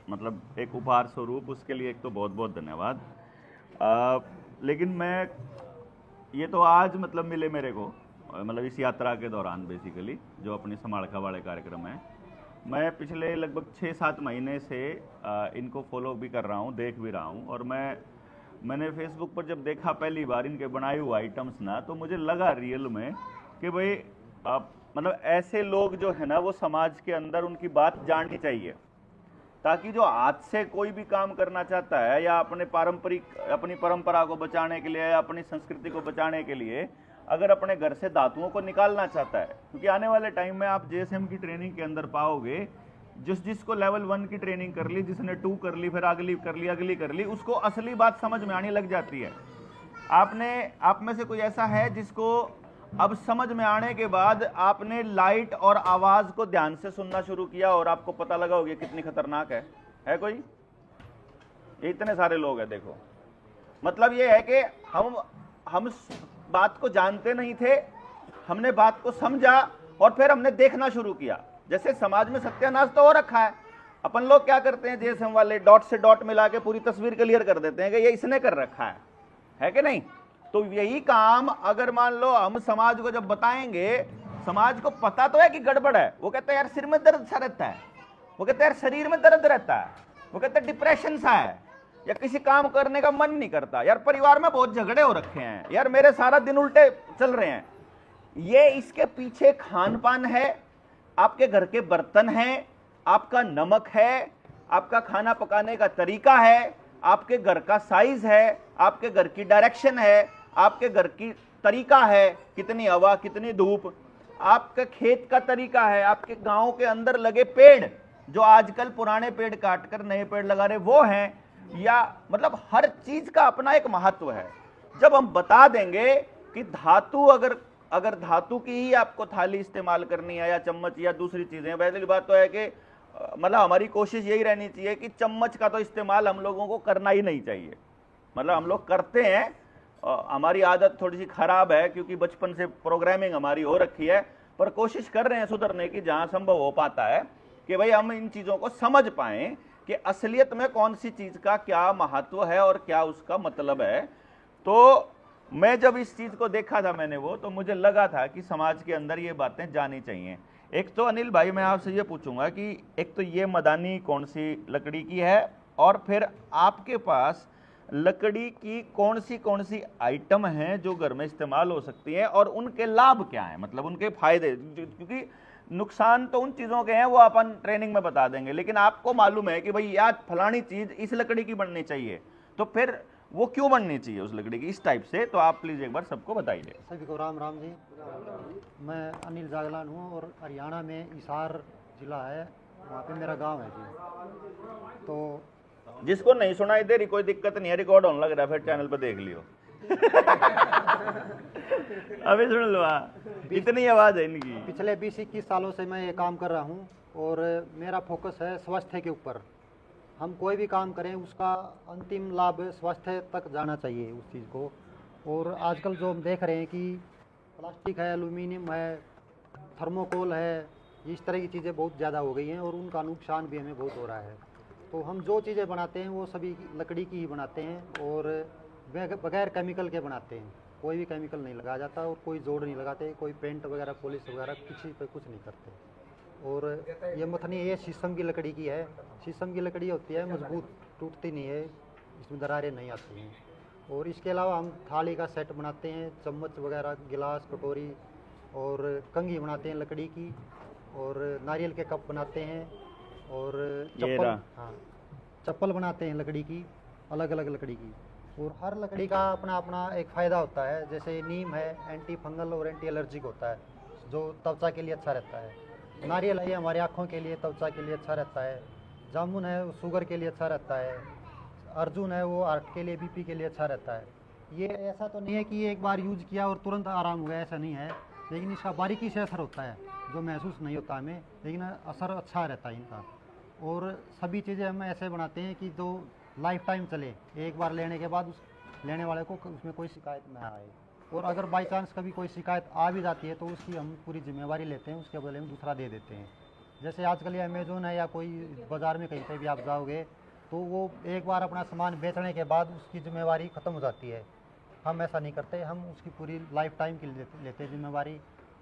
मतलब एक उपहार स्वरूप, उसके लिए एक तो बहुत बहुत धन्यवाद। लेकिन मैं ये तो आज मतलब मिले मेरे को, मतलब इस यात्रा के दौरान बेसिकली जो अपनी समाड़खा वाले कार्यक्रम है, मैं पिछले लगभग 6-7 महीने से इनको फॉलो भी कर रहा हूँ, देख भी रहा हूँ। और मैंने फेसबुक पर जब देखा पहली बार इनके बनाए हुए आइटम्स ना, तो मुझे लगा रियल में कि भाई मतलब ऐसे लोग जो है ना वो समाज के अंदर उनकी बात जाननी चाहिए, ताकि जो आज से कोई भी काम करना चाहता है या अपनी परंपरा को बचाने के लिए या अपनी संस्कृति को बचाने के लिए अगर अपने घर से धातुओं को निकालना चाहता है, क्योंकि आने वाले टाइम में आप जेएसएम की ट्रेनिंग के अंदर पाओगे जिसको लेवल 1 की ट्रेनिंग कर ली, जिसने 2 कर ली, फिर अगली कर ली, उसको असली बात समझ में आने लग जाती है। आप में से कोई ऐसा है जिसको अब समझ में आने के बाद आपने लाइट और आवाज को ध्यान से सुनना शुरू किया और आपको पता लगा होगा कितनी खतरनाक है कोई? ये इतने सारे लोग हैं। देखो, मतलब ये है कि हम बात को जानते नहीं थे, हमने बात को समझा और फिर हमने देखना शुरू किया। जैसे समाज में सत्यानाश तो हो रखा है, अपन लोग क्या करते हैं, जेएसएम वाले डॉट से डॉट मिला के पूरी तस्वीर क्लियर कर देते हैं कि ये इसने कर रखा है कि नहीं? तो यही काम अगर मान लो हम समाज को जब बताएंगे, समाज को पता तो है कि गड़बड़ है, वो कहते हैं यार सिर में दर्द सा रहता है, वो कहते हैं यार शरीर में दर्द रहता है, वो कहते हैं डिप्रेशन सा है, या किसी काम करने का मन नहीं करता, यार परिवार में बहुत झगड़े हो रखे हैं, यार मेरे सारा दिन उल्टे चल रहे हैं। ये इसके पीछे खान पान है, आपके घर के बर्तन हैं, आपका नमक है, आपका खाना पकाने का तरीका है, आपके घर का साइज है, आपके घर की डायरेक्शन है, आपके घर की तरीका है, कितनी हवा कितनी धूप, आपके खेत का तरीका है, आपके गांव के अंदर लगे पेड़ जो आजकल पुराने पेड़ काटकर नए पेड़ लगा रहे वो हैं, या मतलब हर चीज का अपना एक महत्व है। जब हम बता देंगे कि धातु अगर धातु की ही आपको थाली इस्तेमाल करनी है या चम्मच या दूसरी चीजें, वैसे की बात तो है कि मतलब हमारी कोशिश यही रहनी चाहिए कि चम्मच का तो इस्तेमाल हम लोगों को करना ही नहीं चाहिए। मतलब हम लोग करते हैं, हमारी आदत थोड़ी सी खराब है क्योंकि बचपन से प्रोग्रामिंग हमारी हो रखी है, पर कोशिश कर रहे हैं सुधरने की जहां संभव हो पाता है कि भाई हम इन चीजों को समझ पाएं कि असलियत में कौन सी चीज का क्या महत्व है और क्या उसका मतलब है। तो मैं जब इस चीज को देखा था मैंने तो मुझे लगा था कि समाज के अंदर ये बातें जानी चाहिए। एक तो अनिल भाई मैं आपसे ये पूछूंगा कि एक तो ये मदानी कौन सी लकड़ी की है, और फिर आपके पास लकड़ी की कौन सी आइटम हैं जो घर में इस्तेमाल हो सकती है और उनके लाभ क्या हैं, मतलब उनके फायदे, क्योंकि नुकसान तो उन चीजों के हैं वो अपन ट्रेनिंग में बता देंगे, लेकिन आपको मालूम है कि भाई यार फलानी चीज इस लकड़ी की बननी चाहिए, तो फिर वो क्यों बननी चाहिए उस लकड़ी की इस टाइप से, तो आप प्लीज एक बार सबको बताइए। सभी को राम राम जी। मैं अनिल जागलान हूँ और हरियाणा में हिसार जिला है, वहाँ पे मेरा गांव है जी। तो जिसको नहीं सुनाई दे रही कोई दिक्कत नहीं है, रिकॉर्ड होने लग रहा है, फिर चैनल पे देख लियो। अभी सुन लो, इतनी आवाज है इनकी। पिछले 20-21 सालों से मैं ये काम कर रहा हूँ और मेरा फोकस है स्वास्थ्य के ऊपर। हम कोई भी काम करें उसका अंतिम लाभ स्वास्थ्य तक जाना चाहिए उस चीज़ को। और आजकल जो हम देख रहे हैं कि प्लास्टिक है, एल्यूमिनियम है, थर्मोकोल है, इस तरह की चीज़ें बहुत ज़्यादा हो गई हैं और उनका नुकसान भी हमें बहुत हो रहा है। तो हम जो चीज़ें बनाते हैं वो सभी लकड़ी की ही बनाते हैं और बगैर केमिकल के बनाते हैं, कोई भी केमिकल नहीं लगाया जाता और कोई जोड़ नहीं लगाते, कोई पेंट वगैरह पॉलिश वगैरह किसी पे कुछ नहीं करते। और ये मथनी ये शीशम की लकड़ी की है। शीशम की लकड़ी होती है मजबूत, टूटती नहीं है, इसमें दरारें नहीं आती हैं। और इसके अलावा हम थाली का सेट बनाते हैं, चम्मच वगैरह, गिलास, कटोरी और कंघी बनाते हैं लकड़ी की, और नारियल के कप बनाते हैं, और चप्पल, हाँ चप्पल बनाते हैं लकड़ी की, अलग अलग लकड़ी की। और हर लकड़ी का अपना अपना एक फ़ायदा होता है। जैसे नीम है, एंटी फंगल और एंटी एलर्जिक होता है जो त्वचा के लिए अच्छा रहता है। नारियल है हमारी आँखों के लिए, त्वचा के लिए अच्छा रहता है। जामुन है वो शुगर के लिए अच्छा रहता है। अर्जुन है वो हार्ट के लिए, बीपी के लिए अच्छा रहता है। ये ऐसा तो नहीं है कि एक बार यूज किया और तुरंत आराम हो गया, ऐसा नहीं है, लेकिन इसका बारीकी से असर होता है जो महसूस नहीं होता हमें, लेकिन असर अच्छा रहता है इनका। और सभी चीज़ें हम ऐसे बनाते हैं कि जो लाइफ टाइम चले, एक बार लेने के बाद उस लेने वाले को उसमें कोई शिकायत ना आए। और अगर बाई चांस कभी कोई शिकायत आ भी जाती है तो उसकी हम पूरी जिम्मेवारी लेते हैं, उसके बदले में दूसरा दे देते हैं। जैसे आजकल ये अमेजोन है या कोई बाज़ार में कहीं पे भी आप जाओगे तो वो एक बार अपना सामान बेचने के बाद उसकी जिम्मेवारी ख़त्म हो जाती है। हम ऐसा नहीं करते, हम उसकी पूरी लाइफ टाइम के लिए लेते हैं जिम्मेवारी।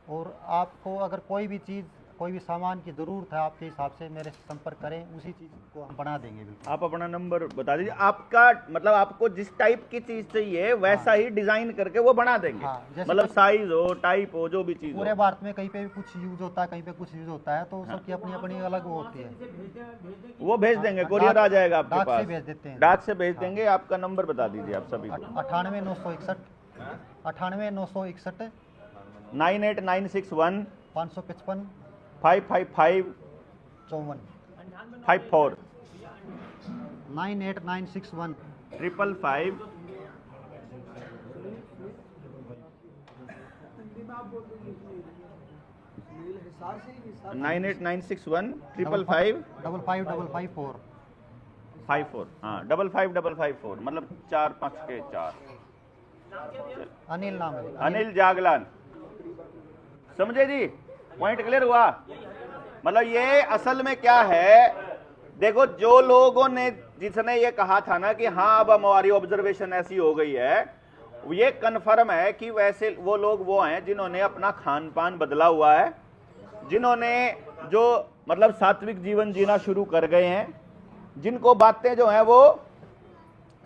और आपको अगर कोई भी चीज़, कोई भी सामान की ज़रूरत है आपके हिसाब से मेरे से संपर्क करें, उसी चीज़ को हम बना देंगे बिल्कुल। आप अपना नंबर बता दीजिए, आपका मतलब आपको जिस टाइप की चीज चाहिए वैसा ही डिजाइन करके वो बना देंगे। हाँ, जैसे मतलब साइज हो, टाइप हो, जो भी चीज पूरे हो। भारत में कहीं पे भी कुछ यूज होता है, कहीं पे कुछ यूज होता है, तो सबकी अपनी अपनी अलग वो होती है। वो भेज देंगे, हाँ, कोरियर आ डाक- जाएगा आपके डाक से पास। भेज देते हैं। डाक से भेज देंगे। आपका नंबर बता दीजिए आप सभी को। 98 961 98961 555 555 54 54 98961 555 98961 555 55554 54। हाँ, 55554 मतलब 4 5 के 4। अनिल नाम है। अनिल जागलान, समझे जी? पॉइंट क्लियर हुआ? मतलब ये असल में क्या है, देखो जो लोगों ने, जिसने ये कहा था ना कि हाँ अब हमारी ऑब्जर्वेशन ऐसी हो गई है, ये कन्फर्म है कि वैसे वो लोग वो हैं जिन्होंने अपना खान पान बदला हुआ है, जिन्होंने जो मतलब सात्विक जीवन जीना शुरू कर गए हैं, जिनको बातें जो हैं वो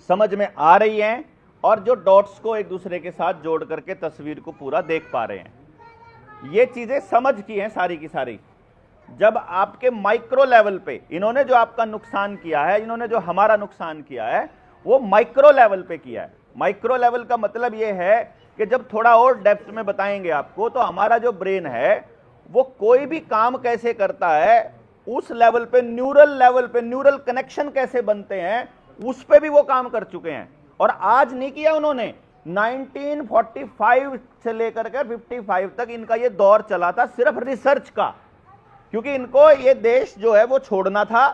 समझ में आ रही हैं और जो डॉट्स को एक दूसरे के साथ जोड़ करके तस्वीर को पूरा देख पा रहे हैं। ये चीजें समझ की हैं सारी की सारी। जब आपके माइक्रो लेवल पे इन्होंने जो आपका नुकसान किया है, इन्होंने जो हमारा नुकसान किया है, वो माइक्रो लेवल पे किया है। माइक्रो लेवल का मतलब ये है कि जब थोड़ा और डेप्थ में बताएंगे आपको, तो हमारा जो ब्रेन है वो कोई भी काम कैसे करता है, उस लेवल पे, न्यूरल लेवल पे, न्यूरल कनेक्शन कैसे बनते हैं, उस पे भी वो काम कर चुके हैं। और आज नहीं किया उन्होंने, 1945 से लेकर के 55 तक इनका ये दौर चला था सिर्फ रिसर्च का, क्योंकि इनको ये देश जो है वो छोड़ना था।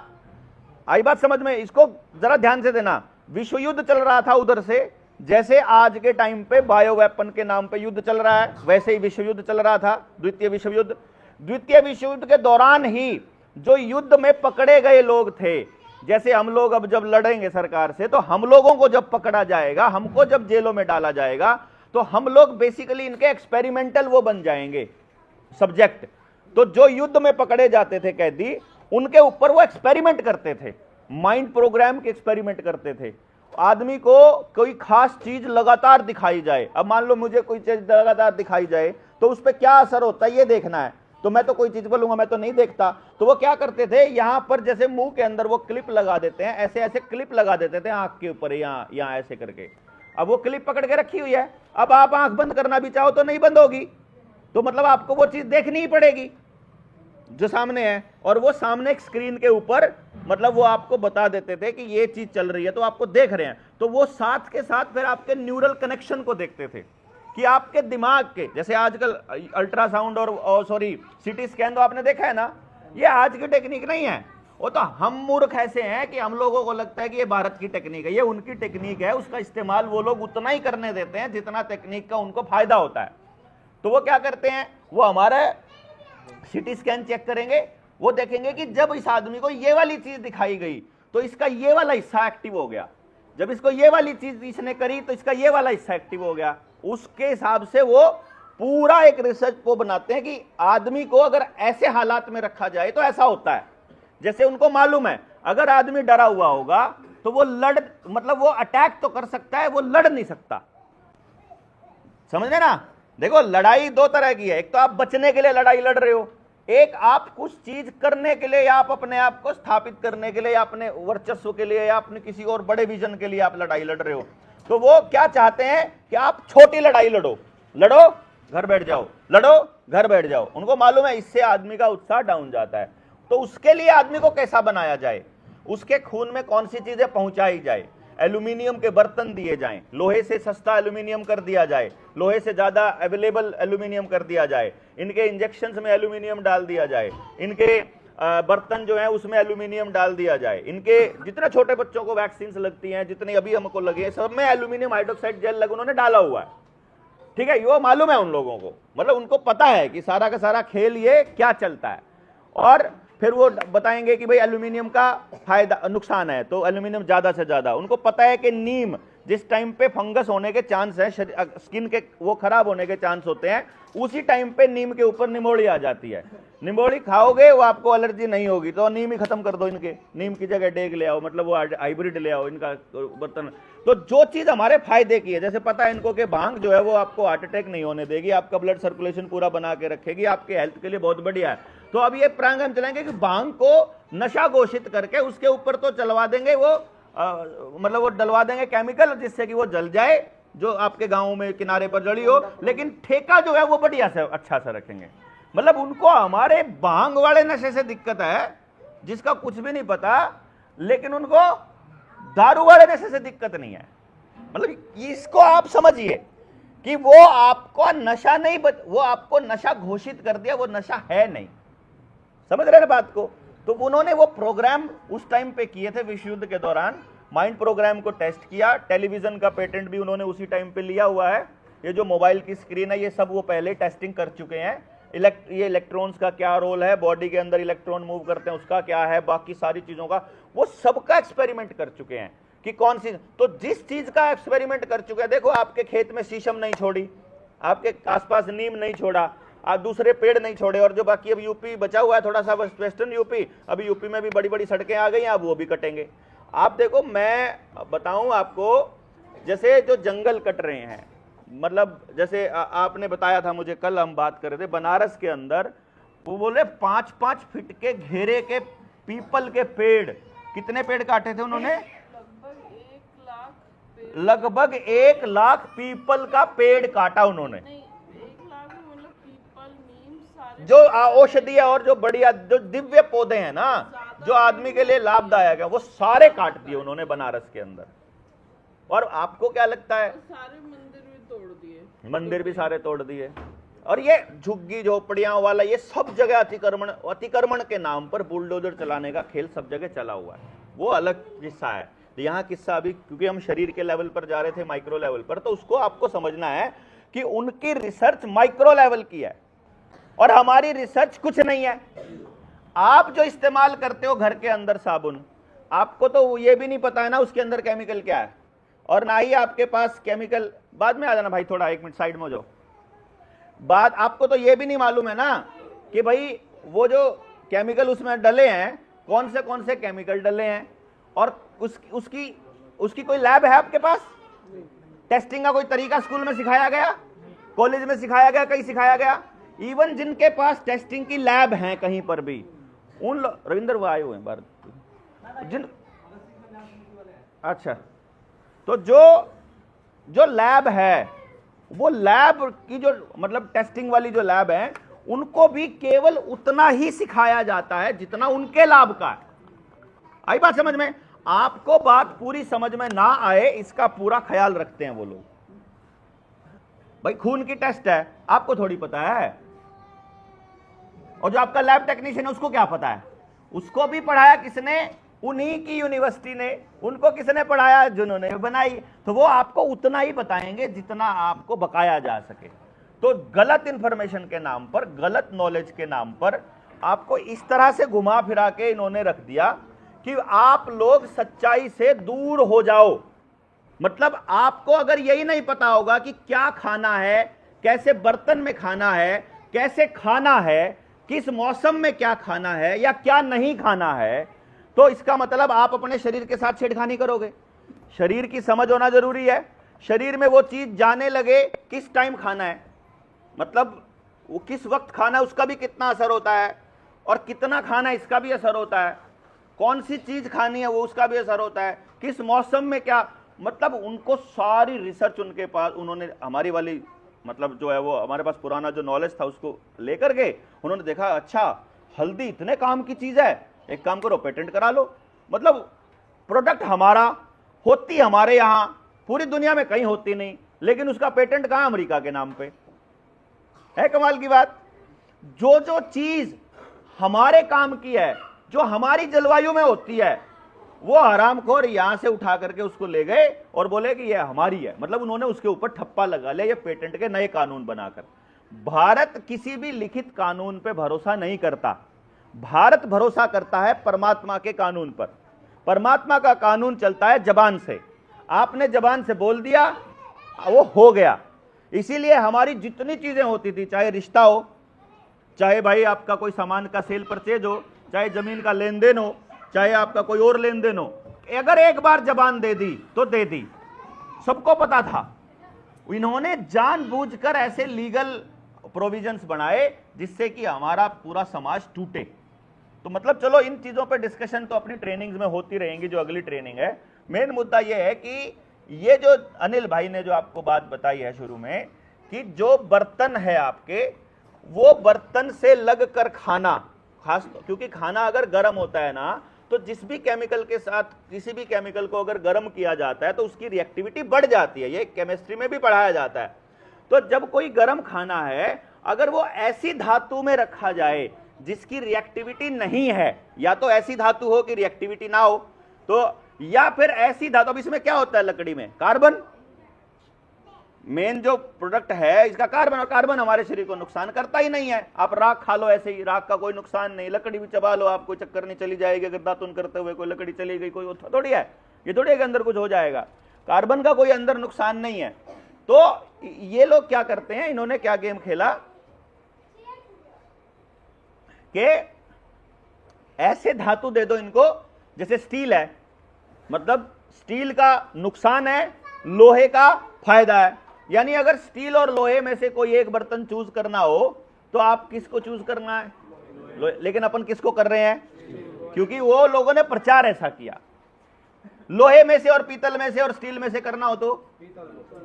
आई बात समझ में? इसको जरा ध्यान से देना। विश्व युद्ध चल रहा था उधर से, जैसे आज के टाइम पे बायो वेपन के नाम पे युद्ध चल रहा है, वैसे ही विश्व युद्ध चल रहा था, द्वितीय विश्व युद्ध। द्वितीय विश्व युद्ध के दौरान ही जो युद्ध में पकड़े गए लोग थे, जैसे हम लोग अब जब लड़ेंगे सरकार से, तो हम लोगों को जब पकड़ा जाएगा, हमको जब जेलों में डाला जाएगा, तो हम लोग बेसिकली इनके एक्सपेरिमेंटल वो बन जाएंगे सब्जेक्ट। तो जो युद्ध में पकड़े जाते थे कैदी, उनके ऊपर वो एक्सपेरिमेंट करते थे, माइंड प्रोग्राम के एक्सपेरिमेंट करते थे। आदमी को कोई खास चीज लगातार दिखाई जाए, अब मान लो मुझे कोई चीज लगातार दिखाई जाए तो उस पर क्या असर होता है ये देखना है, तो मैं तो कोई चीज बोलूंगा, मैं तो नहीं देखता। तो वो क्या करते थे, यहां पर जैसे मुंह के अंदर वो क्लिप लगा देते हैं, ऐसे ऐसे क्लिप लगा देते थे आंख के ऊपर, यहाँ ऐसे करके। अब वो क्लिप पकड़ के रखी हुई है, अब आप आंख बंद करना भी चाहो तो नहीं बंद होगी, तो मतलब आपको वो चीज देखनी ही पड़ेगी जो सामने है। और वो सामने एक स्क्रीन के ऊपर मतलब वो आपको बता देते थे कि ये चीज चल रही है, तो आपको देख रहे हैं। तो वो साथ के साथ फिर आपके न्यूरल कनेक्शन को देखते थे कि आपके दिमाग के, जैसे आजकल अल्ट्रासाउंड और सॉरी सीटी स्कैन तो आपने देखा है ना, ये आज की टेक्निक नहीं है। वो तो हम मूर्ख ऐसे हैं कि हम लोगों को लगता है कि ये भारत की टेक्निक है, ये उनकी टेक्निक है, उसका इस्तेमाल वो लोग उतना ही करने देते हैं जितना टेक्निक का उनको फायदा होता है। तो वो क्या करते हैं, वो हमारा सीटी स्कैन चेक करेंगे, वो देखेंगे कि जब इस आदमी को ये वाली चीज दिखाई गई तो इसका ये वाला हिस्सा एक्टिव हो गया, जब इसको ये वाली चीज इसने करी तो इसका ये वाला हिस्सा एक्टिव हो गया। उसके हिसाब से वो पूरा एक रिसर्च को बनाते हैं कि आदमी को अगर ऐसे हालात में रखा जाए तो ऐसा होता है। जैसे उनको मालूम है अगर आदमी डरा हुआ होगा तो वो मतलब वो अटैक तो कर सकता है, वो लड़ नहीं सकता। समझ रहे ना? देखो लड़ाई दो तरह की है, एक तो आप बचने के लिए लड़ाई लड़ रहे हो, एक आप कुछ चीज करने के लिए या आप अपने आप को स्थापित करने के लिए या अपने वर्चस्व के लिए या अपने किसी और बड़े विजन के लिए आप लड़ाई लड़ रहे हो। तो वो क्या चाहते हैं कि आप छोटी लड़ाई लड़ो, लड़ो घर बैठ जाओ, लड़ो घर बैठ जाओ। उनको मालूम है इससे आदमी का उत्साह डाउन जाता है। तो उसके लिए आदमी को कैसा बनाया जाए, उसके खून में कौन सी चीजें पहुंचाई जाए, एल्यूमिनियम के बर्तन दिए जाएं, लोहे से सस्ता एल्यूमिनियम कर दिया जाए, लोहे से ज्यादा अवेलेबल एल्यूमिनियम कर दिया जाए, इनके इंजेक्शंस में एल्यूमिनियम डाल दिया जाए, इनके बर्तन जो है उसमें एल्यूमिनियम डाल दिया जाए, इनके जितने छोटे बच्चों को वैक्सीन लगती हैं, जितनी अभी हमको लगी है, सब में एल्यूमिनियम हाइड्रोक्साइड जेल लग उन्होंने डाला हुआ है। ठीक है, ये मालूम है उन लोगों को, मतलब उनको पता है कि सारा का सारा खेल ये क्या चलता है। और फिर वो बताएंगे कि भाई एल्यूमिनियम का फायदा नुकसान है, तो एल्यूमिनियम ज्यादा से ज्यादा। उनको पता है कि नीम जिस टाइम पे फंगस होने के चांस है, स्किन के वो खराब होने के चांस होते हैं, उसी टाइम पे नीम के ऊपर निमोड़ी आ जाती है। निमोड़ी खाओगे वो आपको एलर्जी नहीं होगी, तो नीम ही खत्म कर दो इनके, नीम की जगह डेग ले आओ, मतलब वो हाइब्रिड ले आओ इनका बर्तन। तो जो चीज हमारे फायदे की है, जैसे पता है इनको कि भांग जो है वो आपको हार्ट अटैक नहीं होने देगी, आपका ब्लड सर्कुलेशन पूरा बना के रखेगी, आपके हेल्थ के लिए बहुत बढ़िया है। तो अब ये प्रांग हम चलाएंगे कि भांग को नशा घोषित करके उसके ऊपर तो चलवा देंगे वो मतलब वो डलवा देंगे केमिकल जिससे कि वो जल जाए, जो आपके गांव में किनारे पर जड़ी हो, लेकिन ठेका जो है वो बढ़िया से अच्छा से रखेंगे। मतलब उनको हमारे भांग वाले नशे से दिक्कत है जिसका कुछ भी नहीं पता, लेकिन उनको दारू वाले नशे से दिक्कत नहीं है। मतलब इसको आप समझिए कि वो आपको नशा नहीं वो आपको नशा घोषित कर दिया, वो नशा है नहीं। समझ रहे हैं बात को? तो उन्होंने वो प्रोग्राम उस टाइम पे किए थे विश्व युद्ध के दौरान, माइंड प्रोग्राम को टेस्ट किया। टेलीविजन का पेटेंट भी उन्होंने उसी टाइम पे लिया हुआ है। ये जो मोबाइल की स्क्रीन है ये सब वो पहले टेस्टिंग कर चुके हैं। ये इलेक्ट्रॉन्स का क्या रोल है, बॉडी के अंदर इलेक्ट्रॉन मूव करते हैं उसका क्या है, बाकी सारी चीजों का वो सबका एक्सपेरिमेंट कर चुके हैं कि कौन सी। तो जिस चीज का एक्सपेरिमेंट कर चुके हैं, देखो आपके खेत में शीशम नहीं छोड़ी, आपके आसपास नीम नहीं छोड़ा, आप दूसरे पेड़ नहीं छोड़े, और जो बाकी अब यूपी बचा हुआ है थोड़ा सा वेस्टर्न यूपी, अभी यूपी में भी बड़ी बड़ी सड़कें आ गई हैं, अब वो भी कटेंगे। आप देखो मैं बताऊं आपको, जैसे जो जंगल कट रहे हैं, मतलब जैसे आपने बताया था मुझे, कल हम बात कर रहे थे बनारस के अंदर, वो बोले 5-5 फीट के घेरे के पीपल के पेड़, कितने पेड़ काटे थे उन्होंने? लगभग 1 लाख पीपल का पेड़ काटा उन्होंने। जो औषधीय और जो बढ़िया जो दिव्य पौधे हैं ना, जो आदमी के लिए लाभदायक है, वो सारे काट दिए उन्होंने बनारस के अंदर। और आपको क्या लगता है? सारे मंदिर भी तोड़ दिए, मंदिर भी सारे तोड़ दिए। और ये झुग्गी झोपड़ियां वाला ये सब जगह अतिक्रमण के नाम पर बुलडोजर चलाने का खेल सब जगह चला हुआ है। वो अलग किस्सा है। यहाँ किस्सा अभी क्योंकि हम शरीर के लेवल पर जा रहे थे, माइक्रो लेवल पर, तो उसको आपको समझना है कि उनकी रिसर्च माइक्रो लेवल की है और हमारी रिसर्च कुछ नहीं है। आप जो इस्तेमाल करते हो घर के अंदर साबुन, आपको तो ये भी नहीं पता है ना उसके अंदर केमिकल क्या है, और ना ही आपके पास केमिकल, बाद में आ जाना भाई, थोड़ा 1 मिनट साइड में हो जाओ। बात आपको तो ये भी नहीं मालूम है ना कि भाई वो जो केमिकल उसमें डले हैं, कौन से केमिकल डले हैं, और उसकी कोई लैब है आपके पास? टेस्टिंग का कोई तरीका स्कूल में सिखाया गया, कॉलेज में सिखाया गया, कहीं सिखाया गया? इवन जिनके पास टेस्टिंग की लैब है कहीं पर भी, उन रविंद्र वो आए हुए हैं भारत जिन, अच्छा, तो जो लैब है, वो लैब की जो मतलब टेस्टिंग वाली जो लैब है, उनको भी केवल उतना ही सिखाया जाता है जितना उनके लाभ का है। आई बात समझ में? आपको बात पूरी समझ में ना आए इसका पूरा ख्याल रखते हैं वो लोग। भाई खून की टेस्ट है, आपको थोड़ी पता है, और जो आपका लैब टेक्नीशियन है उसको क्या पता है? उसको भी पढ़ाया किसने? उन्हीं की यूनिवर्सिटी ने। उनको किसने पढ़ाया? जिन्होंने बनाई। तो वो आपको उतना ही बताएंगे जितना आपको बकाया जा सके। तो गलत इंफॉर्मेशन के नाम पर, गलत नॉलेज के नाम पर आपको इस तरह से घुमा फिरा के इन्होंने रख दिया कि आप लोग सच्चाई से दूर हो जाओ। मतलब आपको अगर यही नहीं पता होगा कि क्या खाना है, कैसे बर्तन में खाना है, कैसे खाना है, किस मौसम में क्या खाना है या क्या नहीं खाना है, तो इसका मतलब आप अपने शरीर के साथ छेड़खानी करोगे। शरीर की समझ होना जरूरी है। शरीर में वो चीज जाने लगे किस टाइम खाना है, मतलब वो किस वक्त खाना है, उसका भी कितना असर होता है, और कितना खाना है इसका भी असर होता है, कौन सी चीज खानी है वो उसका भी असर होता है, किस मौसम में क्या, मतलब उनको सारी रिसर्च उनके पास, उन्होंने हमारी वाली मतलब जो है वो हमारे पास पुराना जो नॉलेज था उसको लेकर गए। उन्होंने देखा अच्छा हल्दी इतने काम की चीज है, एक काम करो पेटेंट करा लो। मतलब प्रोडक्ट हमारा, होती हमारे यहां, पूरी दुनिया में कहीं होती नहीं, लेकिन उसका पेटेंट कहां? अमेरिका के नाम पे है। कमाल की बात। जो चीज हमारे काम की है, जो हमारी जलवायु में होती है, वो हरामखोर यहां से उठा करके उसको ले गए और बोले कि ये हमारी है। मतलब उन्होंने उसके ऊपर ठप्पा लगा लिया, ये पेटेंट के नए कानून बनाकर। भारत किसी भी लिखित कानून पे भरोसा नहीं करता। भारत भरोसा करता है परमात्मा के कानून पर। परमात्मा का कानून चलता है जबान से। आपने जबान से बोल दिया, वो हो गया। इसीलिए हमारी जितनी चीजें होती थी, चाहे रिश्ता हो, चाहे भाई आपका कोई सामान का सेल परचेज हो, चाहे जमीन का लेन देन हो, चाहे आपका कोई और लेन देन हो, अगर एक बार जबान दे दी तो दे दी, सबको पता था। इन्होंने जानबूझकर ऐसे लीगल प्रोविजंस बनाए जिससे कि हमारा पूरा समाज टूटे। तो मतलब चलो इन चीजों पे डिस्कशन तो अपनी ट्रेनिंग्स में होती रहेंगी, जो अगली ट्रेनिंग है। मेन मुद्दा यह है कि ये जो अनिल भाई ने जो आपको बात बताई है शुरू में, कि जो बर्तन है आपके, वो बर्तन से लग कर खाना, खास क्योंकि खाना अगर गर्म होता है ना, तो जिस भी केमिकल के साथ किसी भी केमिकल को अगर गर्म किया जाता है तो उसकी रिएक्टिविटी बढ़ जाती है। ये केमिस्ट्री में भी पढ़ाया जाता है। तो जब कोई गर्म खाना है, अगर वो ऐसी धातु में रखा जाए जिसकी रिएक्टिविटी नहीं है, या तो ऐसी धातु हो कि रिएक्टिविटी ना हो, तो या फिर ऐसी धातु, अब इसमें क्या होता है लकड़ी में, कार्बन, मेन जो प्रोडक्ट है इसका कार्बन, और कार्बन हमारे शरीर को नुकसान करता ही नहीं है। आप राख खा लो, ऐसे ही राख का कोई नुकसान नहीं, लकड़ी भी चबा लो, आपको चक्कर नहीं, चली जाएगी। अगर दातुन करते हुए कोई लकड़ी चली गई, कोई थोड़ी है, ये थोड़ी है कि अंदर कुछ हो जाएगा। कार्बन का कोई अंदर नुकसान नहीं है। तो ये लोग क्या करते हैं, इन्होंने क्या गेम खेला कि ऐसे धातु दे दो इनको, जैसे स्टील है, मतलब स्टील का नुकसान है, लोहे का फायदा है। यानी अगर स्टील और लोहे में से कोई एक बर्तन चूज करना हो तो आप किसको चूज करना है, लेकिन अपन किसको कर रहे हैं, क्योंकि वो लोगों ने प्रचार ऐसा किया। लोहे में से और पीतल में से और स्टील में से करना हो तो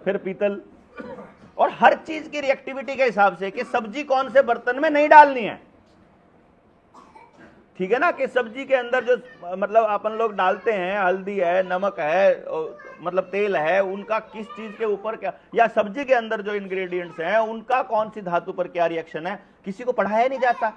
फिर पीतल। और हर चीज की रिएक्टिविटी के हिसाब से कि सब्जी कौन से बर्तन में नहीं डालनी है, ठीक है ना, कि सब्जी के अंदर जो मतलब अपन लोग डालते हैं, हल्दी है, नमक है, मतलब तेल है, उनका किस चीज के ऊपर क्या, या सब्जी के अंदर जो इंग्रेडिएंट्स हैं उनका कौन सी धातु पर क्या रिएक्शन है, किसी को पढ़ाया नहीं जाता।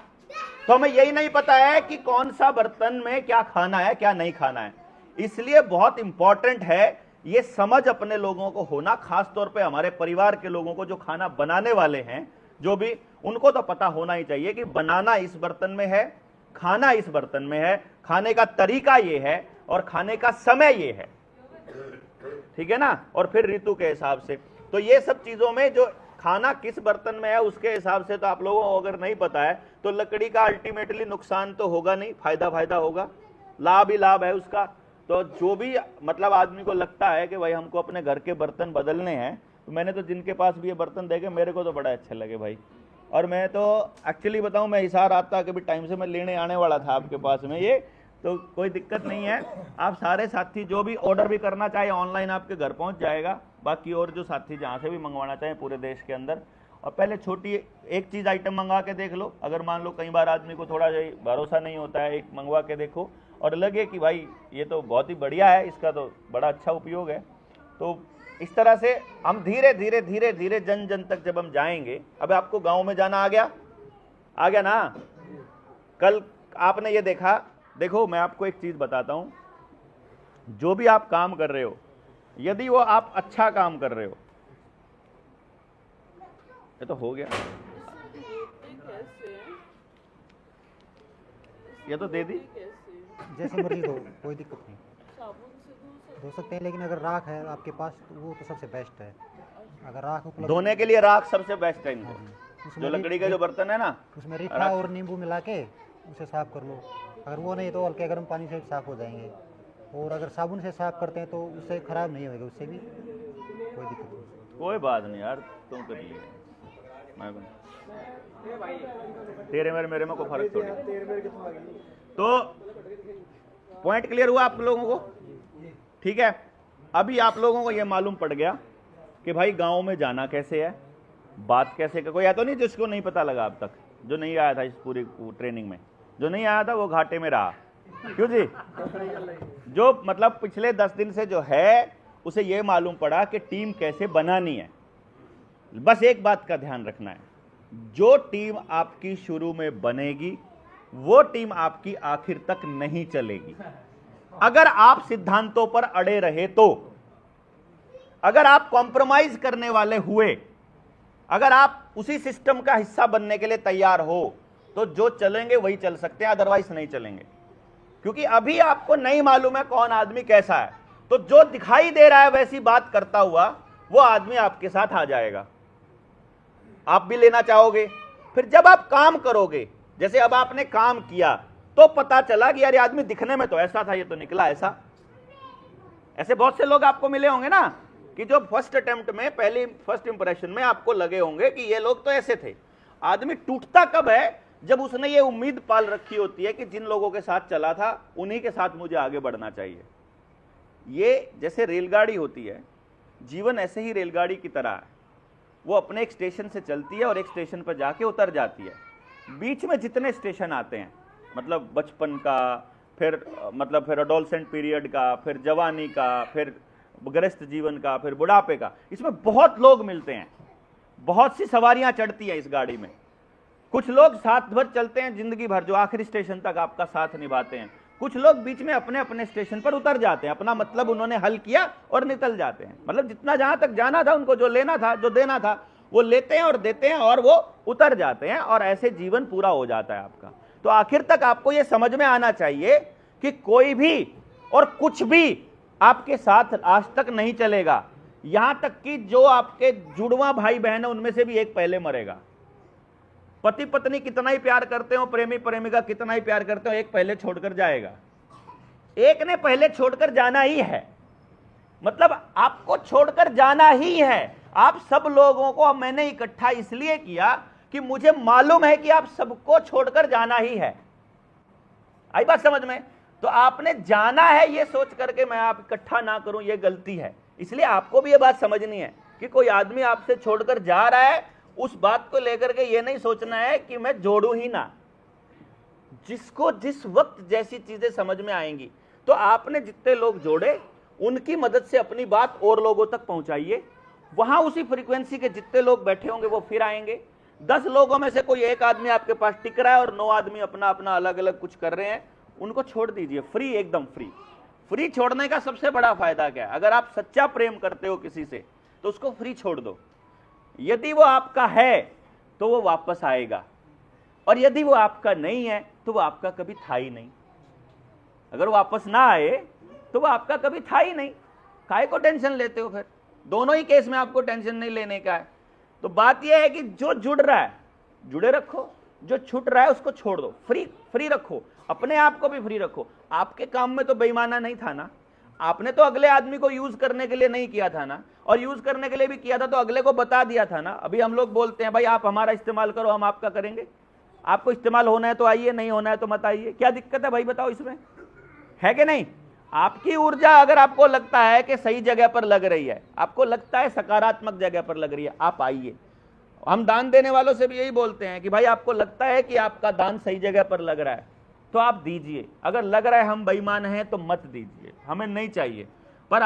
तो हमें यही नहीं पता है कि कौन सा बर्तन में क्या खाना है, क्या नहीं खाना है। इसलिए बहुत इंपॉर्टेंट है ये समझ अपने लोगों को होना, खास तौर पे हमारे परिवार के लोगों को, जो खाना बनाने वाले हैं, जो भी, उनको तो पता होना ही चाहिए कि बनाना इस बर्तन में है, खाना इस बर्तन में है, खाने का तरीका ये है और खाने का समय ये है, ठीक है ना, और फिर ऋतु के हिसाब से। तो ये सब चीजों में जो खाना किस बर्तन में है उसके हिसाब से तो आप लोगों को अगर नहीं पता है तो लकड़ी का अल्टीमेटली नुकसान तो होगा नहीं, फायदा होगा, लाभ ही लाभ है उसका। तो जो भी मतलब आदमी को लगता है कि भाई हमको अपने घर के बर्तन बदलने हैं, तो मैंने तो जिनके पास भी ये बर्तन देखे, मेरे को तो बड़ा अच्छे लगे भाई। और मैं तो एक्चुअली बताऊं, मैं हिसार आता कभी टाइम से मैं लेने आने वाला था आपके पास में ये, तो कोई दिक्कत नहीं है। आप सारे साथी जो भी ऑर्डर भी करना चाहे ऑनलाइन आपके घर पहुंच जाएगा। बाकी और जो साथी जहां से भी मंगवाना चाहे पूरे देश के अंदर, और पहले छोटी एक चीज़ आइटम मंगा के देख लो। अगर मान लो कई बार आदमी को थोड़ा भरोसा नहीं होता है, एक मंगवा के देखो और लगे कि भाई ये तो बहुत ही बढ़िया है, इसका तो बड़ा अच्छा उपयोग है, तो इस तरह से हम धीरे धीरे जन जन तक जब हम जाएंगे। अब आपको गांव में जाना आ गया ना। कल आपने ये देखा, देखो मैं आपको एक चीज बताता हूं, जो भी आप काम कर रहे हो, यदि वो आप अच्छा काम कर रहे हो, ये तो हो गया, ये तो दे दी, जैसे मर्जी दो, कोई दिक्कत नहीं, साबुन से धो सकते हैं। लेकिन अगर राख है आपके पास तो वो तो सबसे बेस्ट है। अगर राख उपलब्ध, धोने के लिए राख सबसे बेस्ट है इनको। उसमें जो लकड़ी का जो बर्तन है ना, उसमें रीठा और नींबू मिला के उसे साफ कर लो। अगर वो नहीं तो हल्के गर्म पानी से साफ हो जाएंगे। और अगर साबुन से साफ करते हैं तो उससे खराब नहीं होगा, उससे भी कोई दिक्कत नहीं। कोई बात नहीं यार, तुम कर लिए, मैं तेरे मेरे में कोई फर्क थोड़ी। तो पॉइंट क्लियर हुआ आप लोगों को, ठीक है। अभी आप लोगों को यह मालूम पड़ गया कि भाई गांव में जाना कैसे है, बात कैसे का। कोई या तो नहीं जिसको नहीं पता लगा अब तक, जो नहीं आया था इस पूरी ट्रेनिंग में, जो नहीं आया था वो घाटे में रहा, क्यों जी। जो मतलब पिछले 10 दिन से जो है उसे यह मालूम पड़ा कि टीम कैसे बनानी है। बस एक बात का ध्यान रखना है, जो टीम आपकी शुरू में बनेगी वो टीम आपकी आखिर तक नहीं चलेगी। अगर आप सिद्धांतों पर अड़े रहे तो, अगर आप कॉम्प्रोमाइज करने वाले हुए, अगर आप उसी सिस्टम का हिस्सा बनने के लिए तैयार हो, तो जो चलेंगे वही चल सकते हैं, अदरवाइज नहीं चलेंगे, क्योंकि अभी आपको नहीं मालूम है कौन आदमी कैसा है। तो जो दिखाई दे रहा है वैसी बात करता हुआ वो आदमी आपके साथ आ जाएगा, आप भी लेना चाहोगे। फिर जब आप काम करोगे, जैसे अब आपने काम किया तो पता चला कि यार ये आदमी दिखने में तो ऐसा था, ये तो निकला ऐसा। ऐसे बहुत से लोग आपको मिले होंगे ना कि जो फर्स्ट अटेम्प्ट में, पहली फर्स्ट इंप्रेशन में आपको लगे होंगे कि ये लोग तो ऐसे थे। आदमी टूटता कब है? जब उसने ये उम्मीद पाल रखी होती है कि जिन लोगों के साथ चला था उन्हीं के साथ मुझे आगे बढ़ना चाहिए। ये जैसे रेलगाड़ी होती है, जीवन ऐसे ही रेलगाड़ी की तरह है। वो अपने एक स्टेशन से चलती है और एक स्टेशन पर जाके उतर जाती है। बीच में जितने स्टेशन आते हैं, मतलब बचपन का, फिर एडोलसेंट पीरियड का, फिर जवानी का, फिर गृहस्थ जीवन का, फिर बुढ़ापे का, इसमें बहुत लोग मिलते हैं, बहुत सी सवारियां चढ़ती हैं इस गाड़ी में। कुछ लोग साथ भर चलते हैं जिंदगी भर, जो आखिरी स्टेशन तक आपका साथ निभाते हैं। कुछ लोग बीच में अपने अपने स्टेशन पर उतर जाते हैं, अपना मतलब उन्होंने हल किया और निकल जाते हैं। मतलब जितना जहां तक जाना था उनको, जो लेना था, जो देना था, वो लेते हैं और देते हैं और वो उतर जाते हैं, और ऐसे जीवन पूरा हो जाता है आपका। तो आखिर तक आपको ये समझ में आना चाहिए कि कोई भी और कुछ भी आपके साथ आज तक नहीं चलेगा, यहां तक कि जो आपके जुड़वा भाई बहन है उनमें से भी एक पहले मरेगा। पति पत्नी कितना ही प्यार करते हो, प्रेमी प्रेमिका कितना ही प्यार करते हो, एक पहले छोड़कर जाएगा, एक ने पहले छोड़कर जाना ही है। मतलब आपको छोड़कर जाना ही है। आप सब लोगों को मैंने इकट्ठा इसलिए किया कि मुझे मालूम है कि आप सबको छोड़कर जाना ही है। आई बात समझ में? तो आपने जाना है ये सोच करके मैं आप इकट्ठा ना करूं, ये गलती है। इसलिए आपको भी ये बात समझनी है कि कोई आदमी आपसे छोड़कर जा रहा है, उस बात को लेकर के ये नहीं सोचना है कि मैं जोड़ूं ही ना। जिसको जिस वक्त जैसी चीजें समझ में आएंगी, तो आपने जितने लोग जोड़े उनकी मदद से अपनी बात और लोगों तक पहुंचाइए। वहां उसी फ्रीक्वेंसी के जितने लोग बैठे होंगे वो फिर आएंगे। 10 लोगों में से कोई एक आदमी आपके पास टिक रहा है और 9 आदमी अपना अपना अलग अलग कुछ कर रहे हैं, उनको छोड़ दीजिए। फ्री, एकदम फ्री। फ्री छोड़ने का सबसे बड़ा फायदा क्या है? अगर आप सच्चा प्रेम करते हो किसी से तो उसको फ्री छोड़ दो। यदि वो आपका है तो वो वापस आएगा, और यदि वो आपका नहीं है तो वो आपका कभी था ही नहीं। अगर वापस ना आए तो वो आपका कभी था ही नहीं। काहे को टेंशन लेते हो? फिर दोनों ही केस में आपको टेंशन नहीं लेने का है। तो बात यह है कि जो जुड़ रहा है जुड़े रखो, जो छूट रहा है उसको छोड़ दो। फ्री फ्री रखो, अपने आप को भी फ्री रखो। आपके काम में तो बेईमाना नहीं था ना, आपने तो अगले आदमी को यूज करने के लिए नहीं किया था ना, और यूज करने के लिए भी किया था तो अगले को बता दिया था ना। अभी हम लोग बोलते हैं भाई आप हमारा इस्तेमाल करो, हम आपका करेंगे। आपको इस्तेमाल होना है तो आइए, नहीं होना है तो मत आइए। क्या दिक्कत है भाई, बताओ इसमें, है कि नहीं? आपकी ऊर्जा अगर आपको लगता है कि सही जगह पर लग रही है, आपको लगता है सकारात्मक जगह पर लग रही है, आप आइए। हम दान देने वालों से भी यही बोलते हैं कि भाई आपको लगता है कि आपका दान सही जगह पर लग रहा है तो आप दीजिए। अगर लग रहा है हम बेईमान हैं तो मत दीजिए, हमें नहीं चाहिए। पर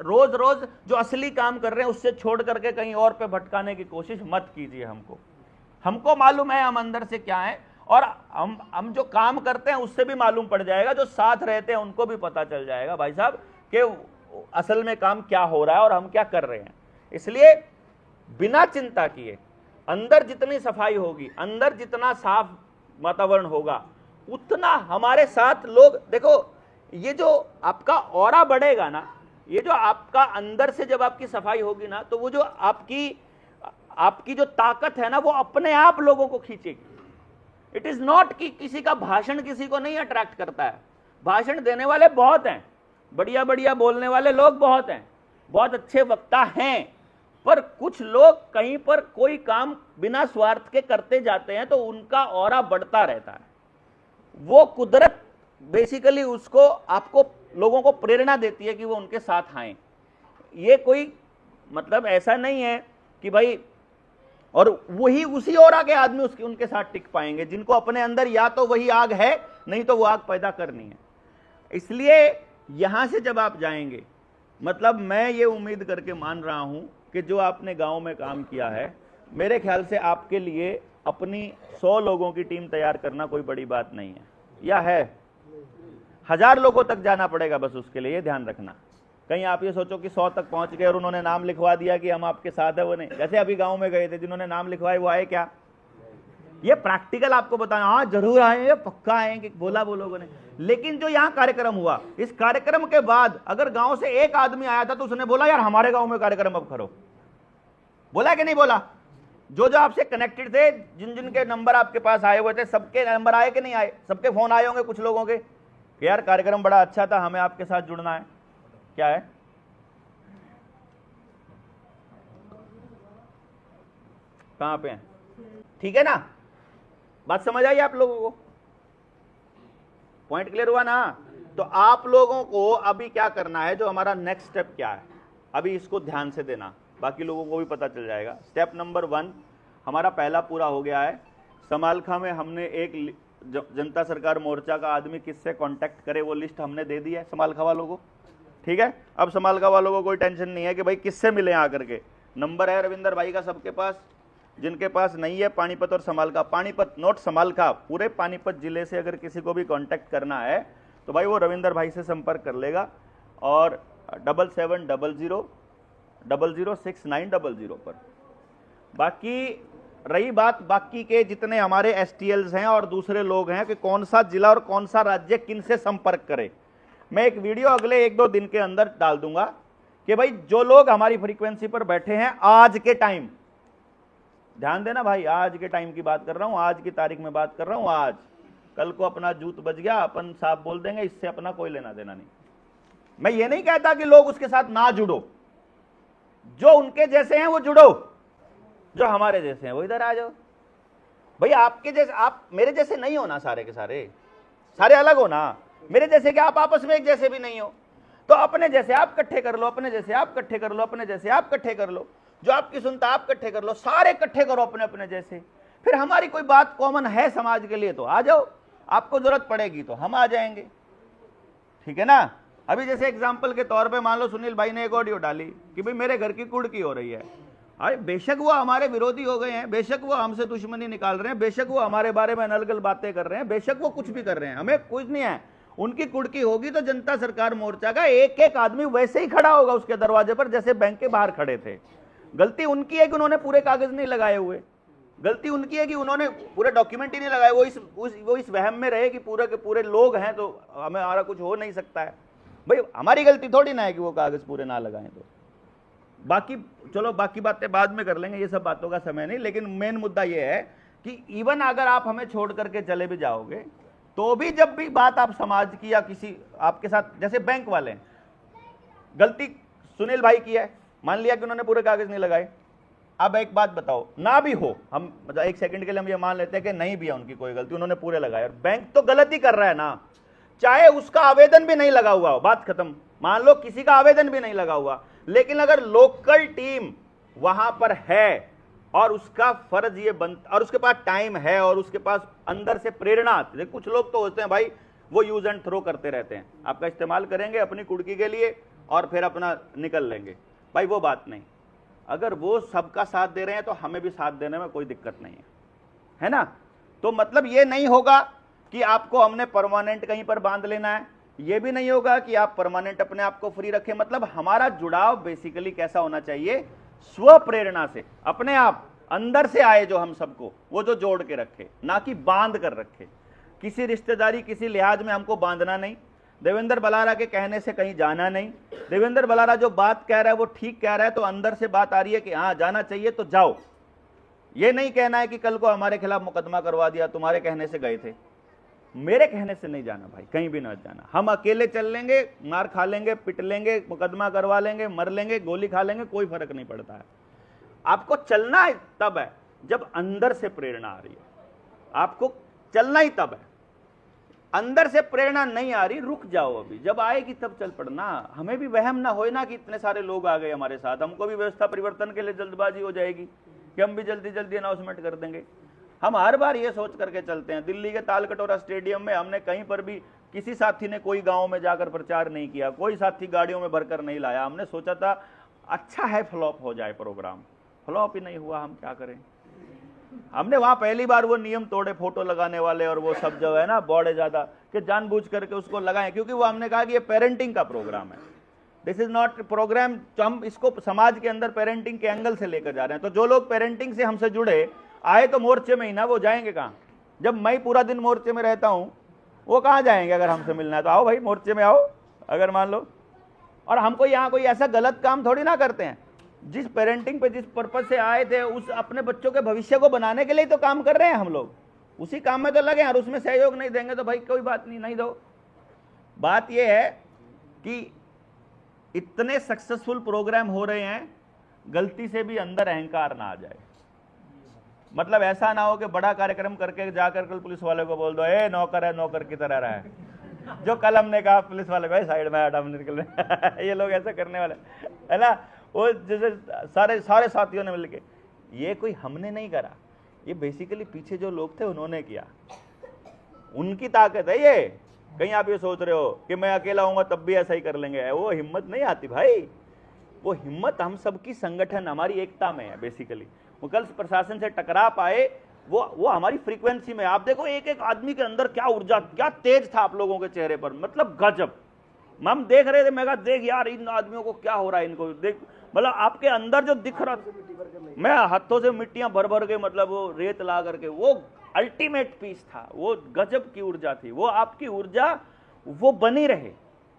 रोज रोज जो असली काम कर रहे हैं उससे छोड़ करके कहीं और पे भटकाने की कोशिश मत कीजिए। हमको मालूम है हम अंदर से क्या है, और हम जो काम करते हैं उससे भी मालूम पड़ जाएगा। जो साथ रहते हैं उनको भी पता चल जाएगा भाई साहब कि असल में काम क्या हो रहा है और हम क्या कर रहे हैं। इसलिए बिना चिंता किए अंदर जितनी सफाई होगी, अंदर जितना साफ वातावरण होगा, उतना हमारे साथ लोग, देखो ये जो आपका ऑरा बढ़ेगा ना, ये जो आपका अंदर से जब आपकी सफाई होगी ना, तो वो जो आपकी जो ताकत है ना, वो अपने आप लोगों को खींचेगी। इट इज नॉट कि किसी का भाषण किसी को नहीं अट्रैक्ट करता है। भाषण देने वाले बहुत हैं, बढ़िया बढ़िया बोलने वाले लोग बहुत हैं, बहुत अच्छे वक्ता हैं, पर कुछ लोग कहीं पर कोई काम बिना स्वार्थ के करते जाते हैं तो उनका ऑरा बढ़ता रहता है। वो कुदरत बेसिकली उसको, आपको लोगों को प्रेरणा देती है कि वो उनके साथ आए। ये कोई मतलब ऐसा नहीं है कि भाई, और वही उसी ऑरा के आदमी उनके साथ टिक पाएंगे जिनको अपने अंदर या तो वही आग है, नहीं तो वो आग पैदा करनी है। इसलिए यहां से जब आप जाएंगे, मतलब मैं ये उम्मीद करके मान रहा हूं कि जो आपने गांव में काम किया है, मेरे ख्याल से आपके लिए अपनी 100 लोगों की टीम तैयार करना कोई बड़ी बात नहीं है, या है? 1000 लोगों तक जाना पड़ेगा बस उसके लिए, ये ध्यान रखना। कहीं आप ये सोचो कि 100 तक पहुंच गए और उन्होंने नाम लिखवा दिया कि हम आपके साथ है, वो नहीं। जैसे अभी गांव में गए थे, जिन्होंने नाम लिखवाए वो आए क्या? ये प्रैक्टिकल आपको बताया, हाँ जरूर आए, पक्का आएंगे, बोला वो लोगों ने। लेकिन जो यहाँ कार्यक्रम हुआ, इस कार्यक्रम के बाद अगर गांव से एक आदमी आया था तो उसने बोला यार हमारे गांव में कार्यक्रम अब करो, बोला कि नहीं बोला? जो जो आपसे कनेक्टेड थे, जिन जिन के नंबर आपके पास आए हुए थे, सबके नंबर आए कि नहीं आए? सबके फोन आए होंगे कुछ लोगों के कि यार कार्यक्रम बड़ा अच्छा था, हमें आपके साथ जुड़ना है। क्या है? कहां पे हैं? ठीक है ना, बात समझ आई आप लोगों को? पॉइंट क्लियर हुआ ना? तो आप लोगों को अभी क्या करना है, जो हमारा नेक्स्ट स्टेप क्या है, अभी इसको ध्यान से देना, बाकी लोगों को भी पता चल जाएगा। स्टेप नंबर 1 हमारा पहला पूरा हो गया है। समालखा में हमने एक जनता सरकार मोर्चा का आदमी किससे कांटेक्ट करे वो लिस्ट हमने दे दी है समालखा वालों को, ठीक है? अब समालखा वालों को कोई टेंशन नहीं है कि भाई किससे मिले आकर के। नंबर है रविंदर भाई का सबके पास, जिनके पास नहीं है पानीपत और समालखा, पानीपत नोट समालखा, पूरे पानीपत जिले से अगर किसी को भी कांटेक्ट करना है तो भाई वो रविंदर भाई से संपर्क कर लेगा, और 7700006900 पर। बाकी रही बात बाकी के जितने हमारे STLs हैं और दूसरे लोग हैं कि कौन सा जिला और कौन सा राज्य किन से संपर्क करे, मैं एक वीडियो अगले 1-2 दिन के अंदर डाल दूंगा कि भाई जो लोग हमारी फ्रीक्वेंसी पर बैठे हैं आज के टाइम, ध्यान देना भाई, आज के टाइम की बात कर रहा हूं, आज की तारीख में बात कर रहा हूं, आज कल को अपना जूत बज गया अपन साफ बोल देंगे, इससे अपना कोई लेना देना नहीं। मैं ये नहीं कहता कि लोग उसके साथ ना जुड़ो, जो उनके जैसे हैं वो जुड़ो, जो हमारे जैसे हैं वो इधर आ जाओ। भाई आपके जैसे, आप मेरे जैसे नहीं हो ना, सारे के सारे अलग हो ना, मेरे जैसे कि आप आपस में एक जैसे भी नहीं हो, तो अपने जैसे आप इकट्ठे कर लो, अपने जैसे आप इकट्ठे कर लो, अपने जैसे आप इकट्ठे कर लो, जो आपकी सुनता आप इकट्ठे कर लो, सारे इकट्ठे करो अपने अपने जैसे। फिर हमारी कोई बात कॉमन है समाज के लिए तो आ जाओ, आपको जरूरत पड़ेगी तो हम आ जाएंगे, ठीक है ना? अभी जैसे एग्जाम्पल के तौर पे मान लो सुनील भाई ने एक ऑडियो डाली कि भाई मेरे घर की कुड़की हो रही है। अरे बेशक वो हमारे विरोधी हो गए हैं, बेशक वो हमसे दुश्मनी निकाल रहे हैं, बेशक वो हमारे बारे में अनर्गल बातें कर रहे हैं, बेशक वो कुछ भी कर रहे हैं, हमें कुछ नहीं है। उनकी कुड़की होगी तो जनता सरकार मोर्चा का एक एक आदमी वैसे ही खड़ा होगा उसके दरवाजे पर जैसे बैंक के बाहर खड़े थे। गलती उनकी है कि उन्होंने पूरे कागज नहीं लगाए हुए, गलती उनकी है कि उन्होंने पूरे डॉक्यूमेंट ही नहीं लगाए, वो इस वहम में रहे कि पूरे के पूरे लोग हैं तो हमें हमारा कुछ हो नहीं सकता है। भाई हमारी गलती थोड़ी ना है कि वो कागज पूरे ना लगाएं। तो बाकी चलो बाकी बातें बाद में कर लेंगे, ये सब बातों का समय नहीं, लेकिन मेन मुद्दा ये है कि इवन अगर आप हमें छोड़ करके चले भी जाओगे तो भी जब भी बात आप समाज की या किसी आपके साथ, जैसे बैंक वाले हैं, गलती सुनील भाई की है, मान लिया कि उन्होंने पूरे कागज नहीं लगाए। अब एक बात बताओ, ना भी हो, हम मतलब एक सेकंड के लिए हम ये मान लेते हैं कि नहीं भी है उनकी कोई गलती, उन्होंने पूरे लगाए, और बैंक तो गलत ही कर रहा है ना, चाहे उसका आवेदन भी नहीं लगा हुआ हो, बात खत्म। मान लो किसी का आवेदन भी नहीं लगा हुआ, लेकिन अगर लोकल टीम वहां पर है और उसका फर्ज ये बनता, और उसके पास टाइम है और उसके पास अंदर से प्रेरणा आती है। कुछ लोग तो होते हैं भाई वो यूज एंड थ्रो करते रहते हैं, आपका इस्तेमाल करेंगे अपनी कुड़की के लिए और फिर अपना निकल लेंगे, भाई वो बात नहीं। अगर वो सबका साथ दे रहे हैं तो हमें भी साथ देने में कोई दिक्कत नहीं है ना? तो मतलब ये नहीं होगा कि आपको हमने परमानेंट कहीं पर बांध लेना है, ये भी नहीं होगा कि आप परमानेंट अपने आप को फ्री रखें। मतलब हमारा जुड़ाव बेसिकली कैसा होना चाहिए, स्व प्रेरणा से, अपने आप अंदर से आए जो हम सबको, वो जो जोड़ के रखे, ना कि बांध कर रखे। किसी रिश्तेदारी किसी लिहाज में हमको बांधना नहीं, देवेंद्र बलारा के कहने से कहीं जाना नहीं। देवेंद्र बलारा जो बात कह रहा है वो ठीक कह रहा है, तो अंदर से बात आ रही है कि हाँ जाना चाहिए तो जाओ। ये नहीं कहना है कि कल को हमारे खिलाफ मुकदमा करवा दिया, तुम्हारे कहने से गए थे, मेरे कहने से नहीं जाना भाई, कहीं भी ना जाना। हम अकेले चल लेंगे, मार खा लेंगे, पिट लेंगे, मुकदमा करवा लेंगे, मर लेंगे, गोली खा लेंगे, कोई फर्क नहीं पड़ता है। आपको चलना तब है जब अंदर से प्रेरणा आ रही है, आपको चलना ही तब है। अंदर से प्रेरणा नहीं आ रही, रुक जाओ, अभी जब आएगी तब चल पड़ना। हमें भी वहम ना होए ना कि इतने सारे लोग आ गए हमारे साथ, हमको भी व्यवस्था परिवर्तन के लिए जल्दबाजी हो जाएगी कि हम भी जल्दी जल्दी अनाउंसमेंट कर देंगे। हम हर बार ये सोच करके चलते हैं। दिल्ली के तालकटोरा स्टेडियम में हमने कहीं पर भी किसी साथी ने कोई गांव में जाकर प्रचार नहीं किया, कोई साथी गाड़ियों में भरकर नहीं लाया। हमने सोचा था अच्छा है फ्लॉप हो जाए प्रोग्राम, फ्लॉप ही नहीं हुआ, हम क्या करें। हमने वहां पहली बार वो नियम तोड़े, फोटो लगाने वाले और वो सब जो है ना बौड़े ज्यादा, कि जानबूझ करके उसको लगाएं, क्योंकि वो हमने कहा कि ये पेरेंटिंग का प्रोग्राम है, दिस इज नॉट प्रोग्राम। हम इसको समाज के अंदर पेरेंटिंग के एंगल से लेकर जा रहे हैं। तो जो लोग पेरेंटिंग से हमसे जुड़े, आए तो मोर्चे में ही ना, वो जाएंगे कहाँ? जब मैं पूरा दिन मोर्चे में रहता हूं, वो कहाँ जाएंगे? अगर हमसे मिलना है तो आओ भाई मोर्चे में आओ, अगर मान लो। और हमको यहाँ कोई ऐसा गलत काम थोड़ी ना करते हैं। जिस पेरेंटिंग पे जिस पर्पज से आए थे, उस अपने बच्चों के भविष्य को बनाने के लिए तो काम कर रहे हैं हम लोग, उसी काम में तो लगे हैं। और उसमें सहयोग नहीं देंगे तो भाई कोई बात नहीं, नहीं दो। बात यह है कि इतने सक्सेसफुल प्रोग्राम हो रहे हैं, गलती से भी अंदर अहंकार ना आ जाए। मतलब ऐसा ना हो कि बड़ा कार्यक्रम करके जाकर कल पुलिस वाले को बोल दो, ए नौकर है, नौकर की तरह रहा है। जो कल हमने कहा पुलिस वाले को, साइड में हटा निकल ये लोग ऐसा करने वाले है ना। वो जैसे सारे साथियों ने मिलके, ये कोई हमने नहीं करा, ये बेसिकली पीछे जो लोग थे उन्होंने किया, उनकी ताकत है ये। कहीं आप ये सोच रहे हो कि मैं अकेला होऊंगा तब भी ऐसा ही कर लेंगे, वो हिम्मत नहीं आती भाई। वो हिम्मत हम सबकी संगठन, हमारी एकता में है बेसिकली। वो कल प्रशासन से टकरा पाए, वो हमारी फ्रीक्वेंसी में। आप देखो एक एक आदमी के अंदर क्या ऊर्जा, क्या तेज था आप लोगों के चेहरे पर, मतलब गजब। हम देख रहे थे, मैं कहा देख यार इन आदमियों को क्या हो रहा है, इनको देख, मतलब आपके अंदर जो दिख रहा, मैं हाथों से मिट्टियां भर भर के, मतलब वो रेत ला करके, वो अल्टीमेट पीस था, वो गजब की ऊर्जा थी। वो आपकी ऊर्जा वो बनी रहे।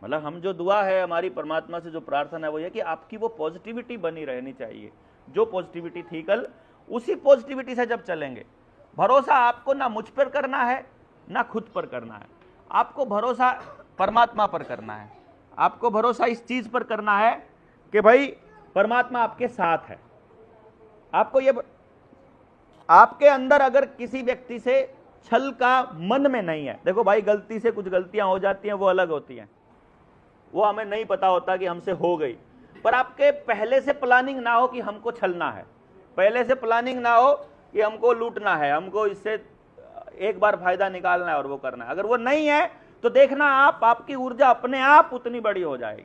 मतलब हम जो दुआ है हमारी परमात्मा से जो प्रार्थना है वो ये कि आपकी वो पॉजिटिविटी बनी रहनी चाहिए। जो पॉजिटिविटी थी कल, उसी पॉजिटिविटी से जब चलेंगे। भरोसा आपको ना मुझ पर करना है ना खुद पर करना है, आपको भरोसा परमात्मा पर करना है। आपको भरोसा इस चीज पर करना है कि भाई परमात्मा आपके साथ है। आपको ये, आपके अंदर अगर किसी व्यक्ति से छल का मन में नहीं है, देखो भाई गलती से कुछ गलतियां हो जाती हैं, वो अलग होती हैं, वो हमें नहीं पता होता कि हमसे हो गई। पर आपके पहले से प्लानिंग ना हो कि हमको छलना है, पहले से प्लानिंग ना हो कि हमको लूटना है, हमको इससे एक बार फायदा निकालना है और वो करना है, अगर वो नहीं है तो देखना आपकी ऊर्जा अपने आप उतनी बड़ी हो जाएगी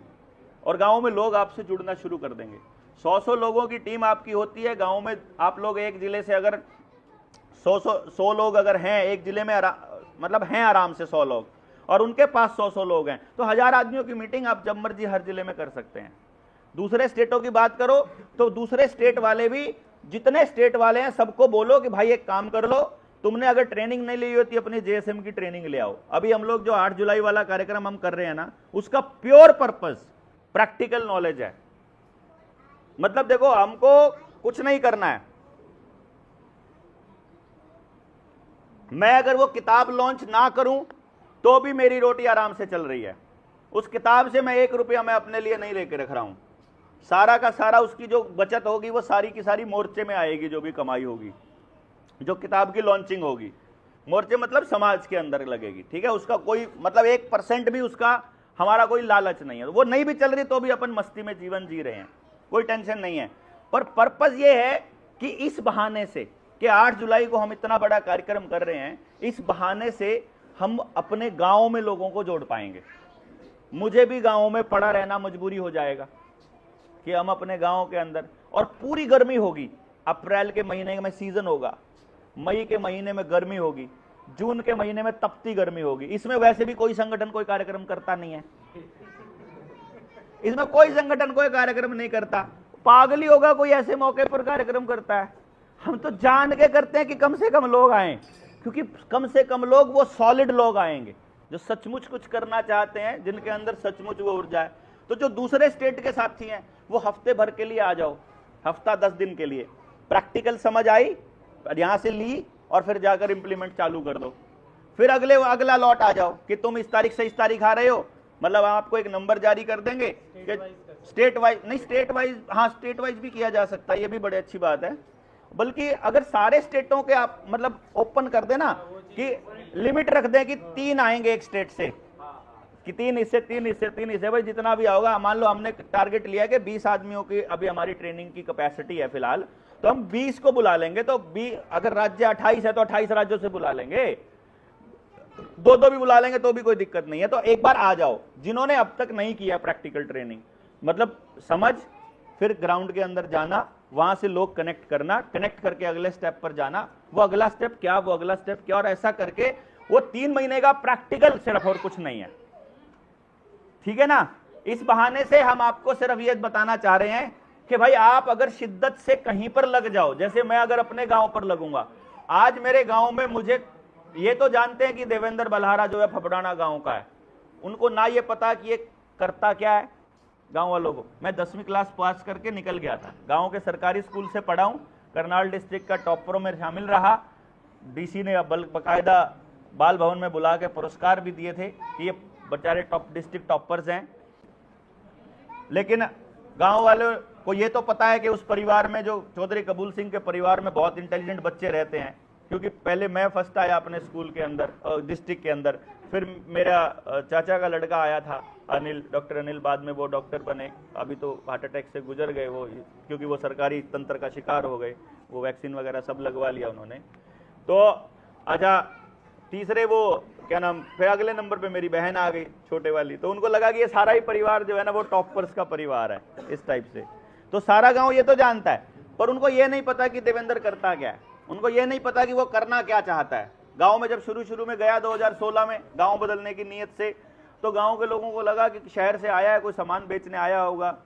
और गांव में लोग आपसे जुड़ना शुरू कर देंगे। 100 लोगों की टीम आपकी होती है गांव में। आप लोग एक जिले से अगर 100 लोग अगर हैं एक जिले में, मतलब हैं आराम से 100 लोग, और उनके पास 100 लोग हैं, तो 1000 आदमियों की मीटिंग आप जब मर्जी हर जिले में कर सकते हैं। दूसरे स्टेटों की बात करो तो दूसरे स्टेट वाले भी, जितने स्टेट वाले हैं सबको बोलो कि भाई एक काम कर लो, तुमने अगर ट्रेनिंग नहीं ली होती अपनी जेएसएम की ट्रेनिंग ले आओ। अभी हम लोग जो 8 जुलाई वाला कार्यक्रम हम कर रहे हैं ना, उसका प्योर पर्पस प्रैक्टिकल नॉलेज है। मतलब देखो हमको कुछ नहीं करना है, मैं अगर वो किताब लॉन्च ना करूं तो भी मेरी रोटी आराम से चल रही है। उस किताब से मैं 1 रुपया मैं अपने लिए नहीं लेके रख रहा हूं, सारा का सारा उसकी जो बचत होगी वो सारी की सारी मोर्चे में आएगी। जो भी कमाई होगी, जो किताब की लॉन्चिंग होगी, मोर्चे मतलब समाज के अंदर लगेगी, ठीक है। उसका कोई मतलब 1% भी उसका हमारा कोई लालच नहीं है। वो नहीं भी चल रही तो भी अपन मस्ती में जीवन जी रहे हैं, कोई टेंशन नहीं है। पर पर्पस ये है कि इस बहाने से कि 8 जुलाई को हम इतना बड़ा कार्यक्रम कर रहे हैं, इस बहाने से हम अपने गांव में लोगों को जोड़ पाएंगे। मुझे भी गांव में पड़ा रहना मजबूरी हो जाएगा कि हम अपने गांव के अंदर, और पूरी गर्मी होगी, अप्रैल के महीने में सीजन होगा, मई के महीने में गर्मी होगी, जून के महीने में तपती गर्मी होगी। इसमें वैसे भी कोई संगठन कोई कार्यक्रम करता नहीं है, इसमें कोई संगठन कोई कार्यक्रम नहीं करता। पागल ही होगा कोई ऐसे मौके पर कार्यक्रम करता है। हम तो जान के करते हैं कि कम से कम लोग आए, क्योंकि कम से कम लोग वो सॉलिड लोग आएंगे जो सचमुच कुछ करना चाहते हैं, जिनके अंदर सचमुच वो ऊर्जा है। तो जो दूसरे स्टेट के साथी हैं वो हफ्ते भर के लिए आ जाओ, हफ्ता 10 दिन के लिए, प्रैक्टिकल समझ आई यहां से ली और फिर जाकर इंप्लीमेंट चालू कर दो। फिर अगला लॉट आ जाओ कि तुम इस तारीख से इस तारीख आ रहे हो, मतलब आपको एक नंबर जारी कर देंगे कि स्टेट वाइज नहीं, स्टेट वाइज, हाँ स्टेट वाइज भी किया जा सकता है, ये भी बड़ी अच्छी बात है। बल्कि अगर सारे स्टेटों के आप मतलब ओपन कर देना कि लिमिट रख दें कि 3 आएंगे एक स्टेट से, कि 3 इससे 3 इससे 3 इससे, भाई जितना भी आओगा। मान लो हमने टारगेट लिया कि 20 आदमियों की अभी हमारी ट्रेनिंग की कैपेसिटी है फिलहाल, तो हम 20 को बुला लेंगे। तो अगर राज्य 28 है तो 28 राज्यों से बुला लेंगे, 2-2 भी बुला लेंगे तो भी कोई दिक्कत नहीं है। तो एक बार आ जाओ जिन्होंने अब तक नहीं किया प्रैक्टिकल ट्रेनिंग, मतलब समझ, फिर ग्राउंड के अंदर जाना, वहां से लोग कनेक्ट करना, कनेक्ट करके अगले स्टेप पर जाना, वो अगला स्टेप क्या, वो अगला स्टेप क्या, और ऐसा करके वो 3 महीने का प्रैक्टिकल सिर्फ, और कुछ नहीं है, ठीक है ना। इस बहाने से हम आपको सिर्फ ये बताना चाह रहे हैं कि भाई आप अगर शिद्दत से कहीं पर लग जाओ, जैसे मैं अगर अपने गांव पर लगूंगा, आज मेरे गांव में मुझे ये तो जानते हैं कि देवेंद्र बल्हारा जो है फपड़ाना गांव का है, उनको ना ये पता कि ये करता क्या है गांव वालों को। मैं 10वीं क्लास पास करके निकल गया था, गांव के सरकारी स्कूल से पढ़ा हूं, करनाल डिस्ट्रिक्ट का टॉपरों में शामिल रहा। डीसी ने बकायदा बाल भवन में बुला के पुरस्कार भी दिए थे कि ये बेचारे टॉप डिस्ट्रिक्ट टॉपर्स हैं। लेकिन गांव वालों को ये तो पता है कि उस परिवार में, जो चौधरी कबूल सिंह के परिवार में, बहुत इंटेलिजेंट बच्चे रहते हैं, क्योंकि पहले मैं फर्स्ट आया अपने स्कूल के अंदर, डिस्ट्रिक्ट के अंदर, फिर मेरा चाचा का लड़का आया था अनिल, डॉक्टर अनिल, बाद में वो डॉक्टर बने, अभी तो हार्ट अटैक से गुजर गए वो, क्योंकि वो सरकारी तंत्र का शिकार हो गए, वो वैक्सीन वगैरह सब लगवा लिया उन्होंने। तो अच्छा, तीसरे वो क्या नाम, फिर अगले नंबर पे मेरी बहन आ गई छोटे वाली, तो उनको लगा कि ये सारा ही परिवार जो है ना वो टॉपर्स का परिवार है इस टाइप से। तो सारा गांव ये तो जानता है, पर उनको ये नहीं पता कि देवेंद्र करता क्या है, उनको ये नहीं पता कि वो करना क्या चाहता है। गांव में जब शुरू में गया 2016 में गांव बदलने की नीयत से, तो गांव के लोगों को लगा कि शहर से आया है, कोई सामान बेचने आया होगा,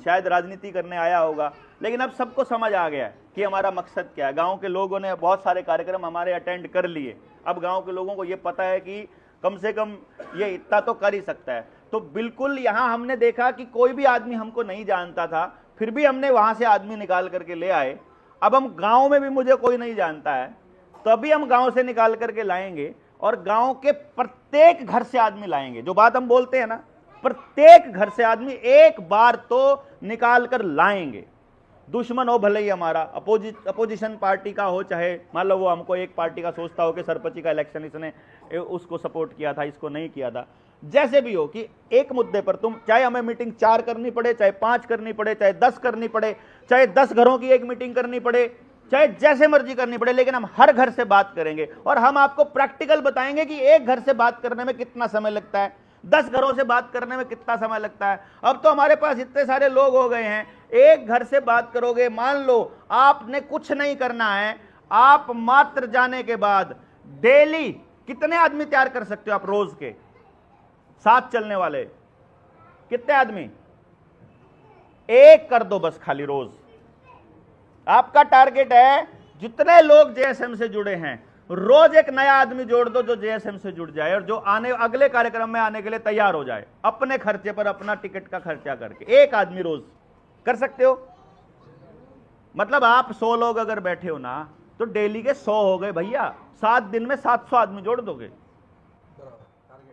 शायद राजनीति करने आया होगा। लेकिन अब सबको समझ आ गया है कि हमारा मकसद क्या है। गांव के लोगों ने बहुत सारे कार्यक्रम हमारे अटेंड कर लिए, अब गांव के लोगों को ये पता है कि कम से कम ये इतना तो कर ही सकता है। तो बिल्कुल यहाँ हमने देखा कि कोई भी आदमी हमको नहीं जानता था, फिर भी हमने वहां से आदमी निकाल करके ले आए। अब हम गांव में भी मुझे कोई नहीं जानता है, तो अभी हम गांव से निकाल करके लाएंगे, और गांव के प्रत्येक घर से आदमी लाएंगे। जो बात हम बोलते हैं ना, प्रत्येक घर से आदमी एक बार तो निकाल कर लाएंगे। दुश्मन हो भले ही हमारा, अपोजिशन पार्टी का हो, चाहे मान लो वो हमको एक पार्टी का सोचता हो कि सरपंच का इलेक्शन इसने उसको सपोर्ट किया था, इसको नहीं किया था, जैसे भी हो, कि एक मुद्दे पर तुम चाहे हमें मीटिंग 4 करनी पड़े, चाहे 5 करनी पड़े, चाहे 10 करनी पड़े, चाहे 10 घरों की एक मीटिंग करनी पड़े, चाहे जैसे मर्जी करनी पड़े, लेकिन हम हर घर से बात करेंगे। और हम आपको प्रैक्टिकल बताएंगे कि एक घर से बात करने में कितना समय लगता है, 10 घरों से बात करने में कितना समय लगता है। अब तो हमारे पास इतने सारे लोग हो गए हैं, एक घर से बात करोगे, मान लो आपने कुछ नहीं करना है, आप मात्र जाने के बाद डेली कितने आदमी तैयार कर सकते हो आप रोज के, साथ चलने वाले कितने आदमी, एक कर दो बस खाली रोज। आपका टारगेट है जितने लोग जेएसएम से जुड़े हैं, रोज एक नया आदमी जोड़ दो जो जेएसएम से जुड़ जाए और जो अगले कार्यक्रम में आने के लिए तैयार हो जाए, अपने खर्चे पर, अपना टिकट का खर्चा करके। एक आदमी रोज कर सकते हो, मतलब आप 100 लोग अगर बैठे हो ना, तो डेली के 100 हो गए भैया, 7 दिन में 700 आदमी जोड़ दोगे।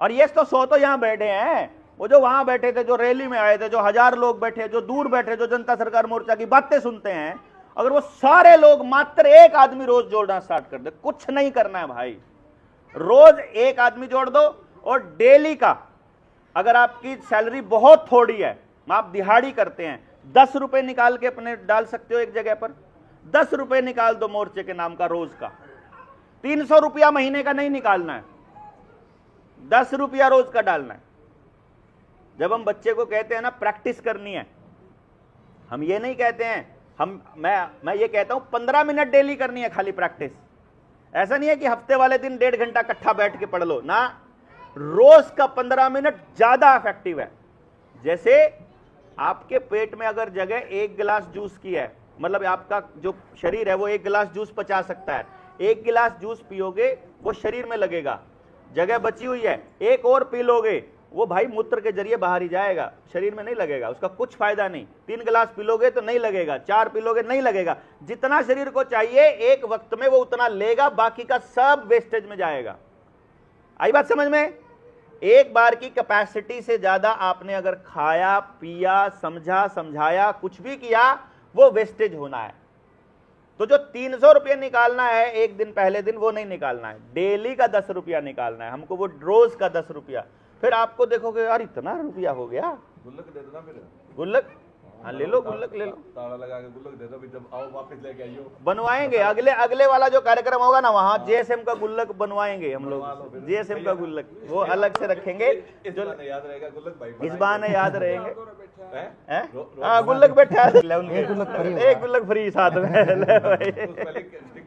और ये तो 100 तो यहां बैठे हैं, वो जो वहां बैठे थे, जो रैली में आए थे, जो 1000 लोग बैठे, जो दूर बैठे, जो जनता सरकार मोर्चा की बातें सुनते हैं, अगर वो सारे लोग मात्र एक आदमी रोज जोड़ना स्टार्ट कर दे, कुछ नहीं करना है भाई, रोज एक आदमी जोड़ दो। और डेली का, अगर आपकी सैलरी बहुत थोड़ी है, आप दिहाड़ी करते हैं, 10 रुपए निकाल के अपने डाल सकते हो एक जगह पर, 10 रुपए निकाल दो मोर्चे के नाम का रोज का। 300 रुपया महीने का नहीं निकालना है, 10 रुपया रोज का डालना है। जब हम बच्चे को कहते हैं ना प्रैक्टिस करनी है, हम ये नहीं कहते हैं, मैं ये कहता हूं 15 मिनट डेली करनी है खाली प्रैक्टिस। ऐसा नहीं है कि हफ्ते वाले दिन 1.5 घंटा इकट्ठा बैठ के पढ़ लो ना, रोज का 15 मिनट ज्यादा इफेक्टिव है। जैसे आपके पेट में अगर जगह 1 गिलास जूस की है, मतलब आपका जो शरीर है वो 1 गिलास जूस पचा सकता है, 1 गिलास जूस पियोगे वो शरीर में लगेगा, जगह बची हुई है, एक और पी लोगे, वो भाई मूत्र के जरिए बाहर ही जाएगा, शरीर में नहीं लगेगा, उसका कुछ फायदा नहीं। 3 गिलास पी लोगे तो नहीं लगेगा, 4 पी लोगे नहीं लगेगा। जितना शरीर को चाहिए एक वक्त में वो उतना लेगा, बाकी का सब वेस्टेज में जाएगा। आई बात समझ में? एक बार की कैपेसिटी से ज्यादा आपने अगर खाया, पिया, समझा, समझाया, कुछ भी किया, वो वेस्टेज होना है। तो जो 300 रुपया निकालना है एक दिन पहले दिन, वो नहीं निकालना है, डेली का 10 रुपया निकालना है हमको, वो रोज का 10 रुपया। फिर आपको देखोगे यार इतना रुपया हो गया। गुल्लक दे दो ना फिर, गुल्लक, हाँ ले लो, गुल्लक ले लो, ताला लगा के गुल्लक दे दो, फिर जब आओ वापस लेके आइयो। बनवाएंगे, अगले वाला जो कार्यक्रम होगा ना, वहाँ जेएसएम का गुल्लक बनवाएंगे हम लोग, जेएसएम का गुल्लक वो अलग से रखेंगे, जो याद रहेगा गुल्लक भाई, इस बहाने याद रहेंगे। हैं? हाँ गुल्लक बैठा है, एक गुल्लक फ्री साथ में ले भाई।